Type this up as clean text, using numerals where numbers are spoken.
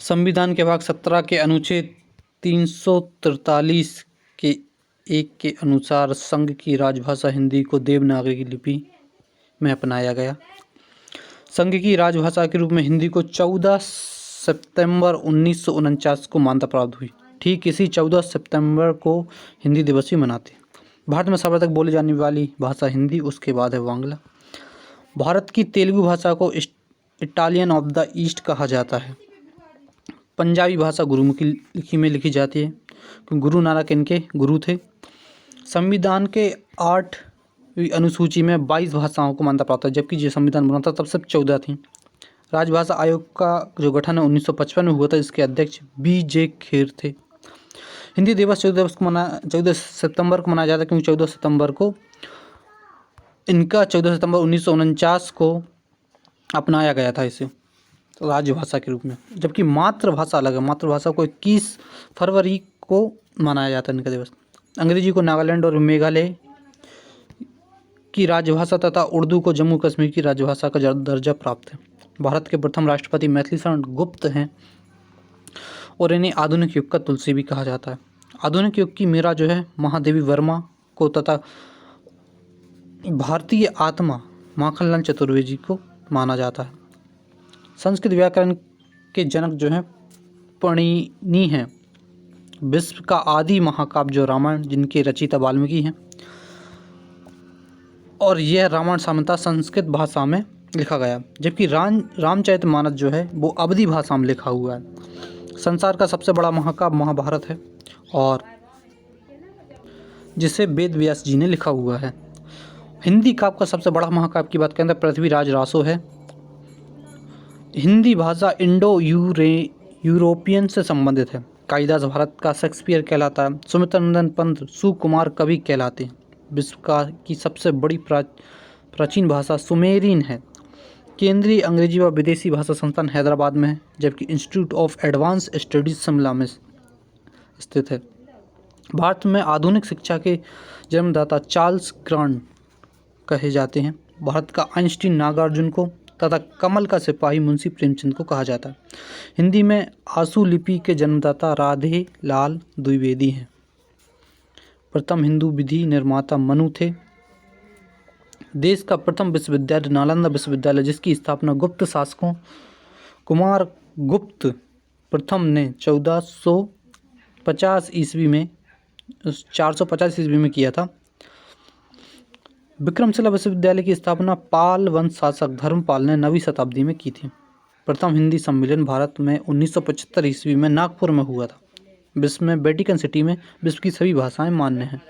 संविधान के भाग 17 के अनुच्छेद 343 के 1 के अनुसार संघ की राजभाषा हिंदी को देवनागरी लिपि में अपनाया गया। संघ की राजभाषा के रूप में हिंदी को 14 सितंबर 1949 को मान्यता प्राप्त हुई। ठीक इसी 14 सितंबर को हिंदी दिवस भी मनाते हैं। भारत में सर्वाधिक बोली जाने वाली भाषा हिंदी, उसके बाद है बांग्ला। भारत की तेलुगु भाषा को इटालियन ऑफ द ईस्ट कहा जाता है। पंजाबी भाषा गुरुमुखी लिपि में लिखी जाती है क्योंकि गुरु नानक इनके गुरु थे। संविधान के 8वीं अनुसूची में 22 भाषाओं को मान्यता प्राप्त है, जबकि जो संविधान बना था तब सिर्फ 14 थी। राजभाषा आयोग का जो गठन है 1955 में हुआ था, जिसके अध्यक्ष BJ खेर थे। हिंदी दिवस 14 सितंबर को मनाया जाता है क्योंकि 14 सितंबर 1949 को अपनाया गया था इसे राजभाषा के रूप में। जबकि मातृभाषा अलग है। मातृभाषा को 21 फरवरी को मनाया जाता है इनका दिवस। अंग्रेजी को नागालैंड और मेघालय की राजभाषा तथा उर्दू को जम्मू कश्मीर की राजभाषा का दर्जा प्राप्त है। भारत के प्रथम राष्ट्रपति मैथिली शरण गुप्त हैं और इन्हें आधुनिक युग का तुलसी भी कहा जाता है। आधुनिक युग की मीरा जो है महादेवी वर्मा को तथा भारतीय आत्मा माखनलाल चतुर्वेदी को माना जाता है। संस्कृत व्याकरण के जनक जो हैं पाणिनि हैं। विश्व का आदि महाकाव्य जो रामायण, जिनके रचयिता वाल्मीकि हैं, और यह रामायण सामान्यतः संस्कृत भाषा में लिखा गया, जबकि रामचरितमानस जो है वो अवधी भाषा में लिखा हुआ है। संसार का सबसे बड़ा महाकाव्य महाभारत है और जिसे वेद व्यास जी ने लिखा हुआ है। हिंदी काव्य का सबसे बड़ा महाकाव्य की बात करें तो पृथ्वीराज रासो है। हिंदी भाषा इंडो यूरोपियन से संबंधित है। कालिदास भारत का शेक्सपियर कहलाता है। सुमित्रा नंदन पंत सुकुमार कवि कहलाते हैं। विश्व की सबसे बड़ी प्राचीन भाषा सुमेरियन है। केंद्रीय अंग्रेजी व विदेशी भाषा संस्थान हैदराबाद में है, जबकि institute of advance studies Shimla में स्थित है। भारत में आधुनिक शिक्षा के जन्मदाता चार्ल्स ग्रांट कहे जाते हैं। भारत का आइंस्टीन नागार्जुन को तथा कमल का सिपाही मुंशी प्रेमचंद को कहा जाता है। हिंदी में आशु लिपि के जन्मदाता राधे लाल द्विवेदी हैं। प्रथम हिंदू विधि निर्माता मनु थे। देश का प्रथम विश्वविद्यालय नालंदा विश्वविद्यालय, जिसकी स्थापना गुप्त शासकों कुमार गुप्त प्रथम ने 450 ईस्वी में किया था। विक्रमशिला विश्वविद्यालय की स्थापना पाल वंश शासक धर्मपाल ने 9वीं शताब्दी में की थी। प्रथम हिंदी सम्मेलन भारत में 1975 ईस्वी में नागपुर में हुआ था। विश्व में वेटिकन सिटी में विश्व की सभी भाषाएं मान्य हैं।